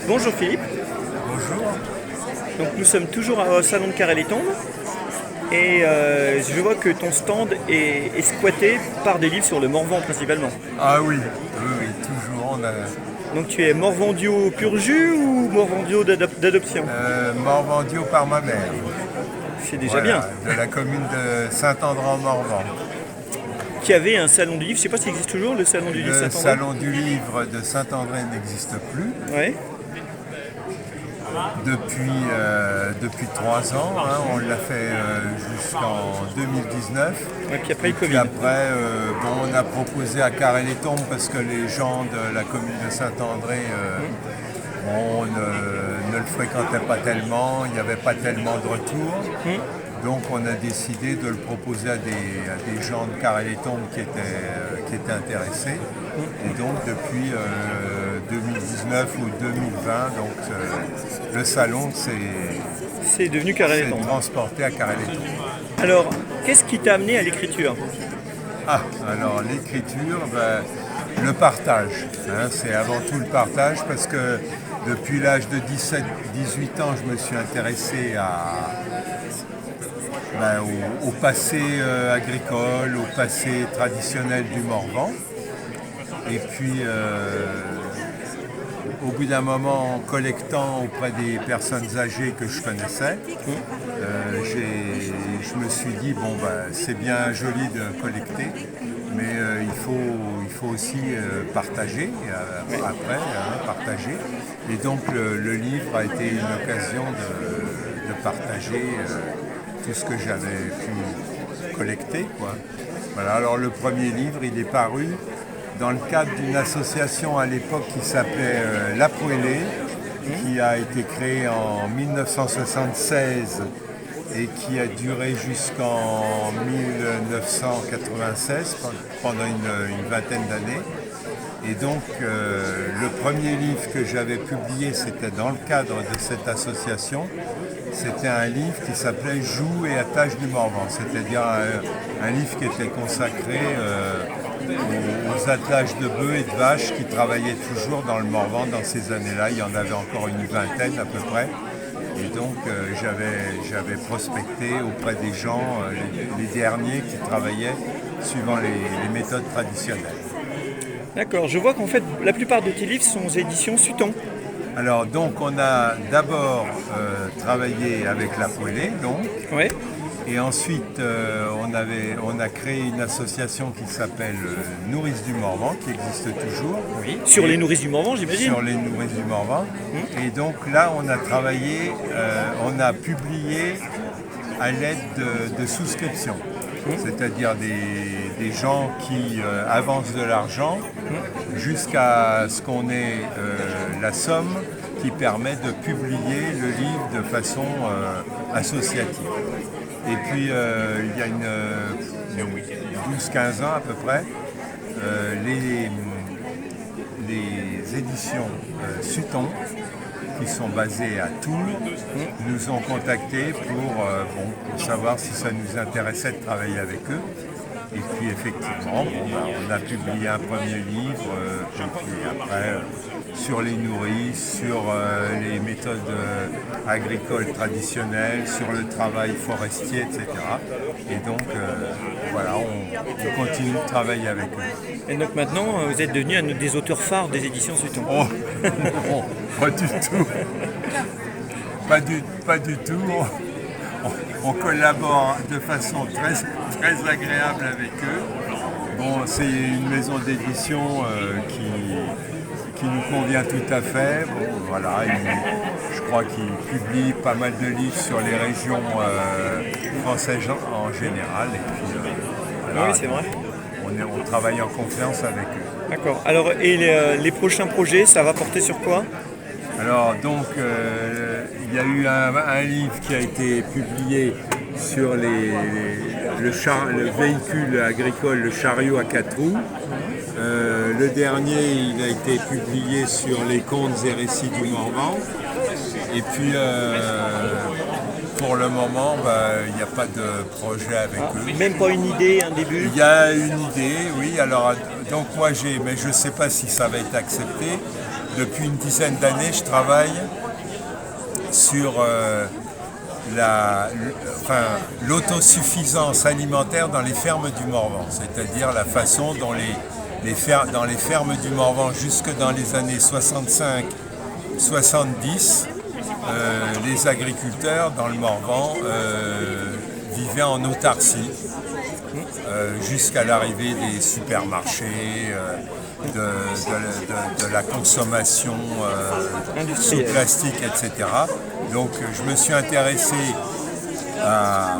Bonjour Philippe, Bonjour. donc nous sommes toujours au salon de Carré-les-Tombes et je vois que ton stand est squatté par des livres sur le Morvan principalement. Ah oui, oui, toujours. Donc tu es Morvandio pur jus ou Morvandio d'adoption? Morvandio par ma mère. C'est déjà bien. De la commune de Saint-André-en-Morvan. Qui avait un salon du livre, je sais pas s'il existe toujours le salon du livre Le Saint-André. salon du livre de Saint-André n'existe plus Ouais. depuis 3 ans. On l'a fait jusqu'en 2019. Et puis après le Puis Covid. après, on a proposé à Carré-les-Tombes parce que les gens de la commune de Saint-André ne le fréquentaient pas tellement, il n'y avait pas tellement de retours. Donc on a décidé de le proposer à des gens de Carré-les-Tombes qui étaient intéressés. Et donc depuis 2019 ou 2020, le salon C'est devenu s'est Carré-les-Tombes. transporté à Carré-les-Tombes. Alors, qu'est-ce qui t'a amené à l'écriture? Alors l'écriture, le partage. C'est avant tout le partage parce que depuis l'âge de 17-18 ans, je me suis intéressé au passé agricole, au passé traditionnel du Morvan. Et puis, au bout d'un moment, en collectant auprès des personnes âgées que je connaissais, je me suis dit, c'est bien joli de collecter, mais il faut aussi partager, partager. Et donc le livre a été une occasion de partager tout ce que j'avais pu collecter, quoi. Voilà, alors le premier livre, il est paru dans le cadre d'une association à l'époque qui s'appelait La Poêlée, qui a été créée en 1976 et qui a duré jusqu'en 1996, pendant une vingtaine d'années. Et donc le premier livre que j'avais publié, c'était dans le cadre de cette association. C'était un livre qui s'appelait Joug et attaches du Morvan, c'est-à-dire un livre qui était consacré aux attelages de bœufs et de vaches qui travaillaient toujours dans le Morvan dans ces années-là. Il y en avait encore une vingtaine à peu près. Et donc j'avais prospecté auprès des gens, les derniers qui travaillaient suivant les méthodes traditionnelles. D'accord, je vois qu'en fait la plupart de tes livres sont aux éditions Sutton. Alors donc on a d'abord travaillé avec La Poêlée, Ouais. et ensuite on a créé une association qui s'appelle Nourrice du Morvan, qui existe toujours. Oui. Sur les nourrices du Morvan, j'imagine. Sur les nourrices du Morvan. Et donc là on a travaillé, on a publié à l'aide de souscriptions. C'est-à-dire des gens qui avancent de l'argent jusqu'à ce qu'on ait la somme qui permet de publier le livre de façon associative. Et puis il y a 12-15 ans à peu près, les éditions Sutton, qui sont basées à Tours, nous ont contactés pour savoir si ça nous intéressait de travailler avec eux. Et puis effectivement, on a publié un premier livre, et puis après sur les nourrices, sur les méthodes agricoles traditionnelles, sur le travail forestier, etc. Et donc on continue de travailler avec eux. Et donc maintenant, vous êtes devenu un des auteurs phares des éditions Sutton. Oh, non, pas du tout. Pas du tout. On collabore de façon très, très agréable avec eux. Bon, c'est une maison d'édition qui nous convient tout à fait. Bon, voilà, je crois qu'ils publient pas mal de livres sur les régions françaises en général. Et puis, Oui, c'est vrai. On travaille en confiance avec eux. D'accord. Alors, et les prochains projets, ça va porter sur quoi? Alors donc il y a eu un livre qui a été publié sur le véhicule agricole, le chariot à 4 roues. Le dernier, il a été publié sur les contes et récits du Morvan. Et puis pour le moment, il n'y a pas de projet avec eux. Même pas une idée, un début? Il y a une idée, oui. Alors, donc moi mais je ne sais pas si ça va être accepté. Depuis une dizaine d'années, je travaille sur l'autosuffisance alimentaire dans les fermes du Morvan, c'est-à-dire la façon dont dans les fermes du Morvan jusque dans les années 65-70, les agriculteurs dans le Morvan vivaient en autarcie jusqu'à l'arrivée des supermarchés, de la consommation sous plastique, etc. Donc je me suis intéressé à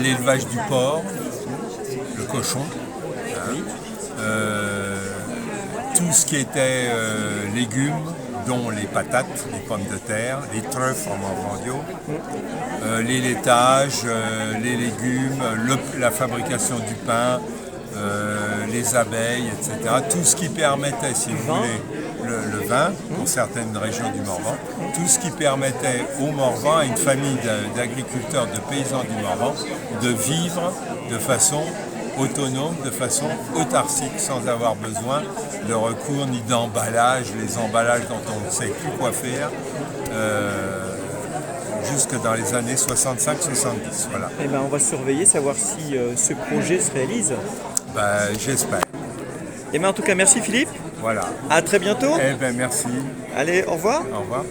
l'élevage du porc, le cochon, tout ce qui était légumes, dont les patates, les pommes de terre, les trèfles en morvandio, les laitages, les légumes, la fabrication du pain, les abeilles, etc. Tout ce qui permettait, si vous voulez, le vin, pour certaines régions du Morvan, tout ce qui permettait au Morvan, à une famille d'agriculteurs, de paysans du Morvan, de vivre de façon autonome, de façon autarcique, sans avoir besoin de recours ni d'emballage, les emballages dont on ne sait plus quoi faire, jusque dans les années 65-70. Voilà. Eh ben, on va surveiller, savoir si ce projet se réalise. J'espère. Eh ben, en tout cas, merci Philippe. Voilà. À très bientôt. Eh bien, merci. Allez, au revoir. Au revoir.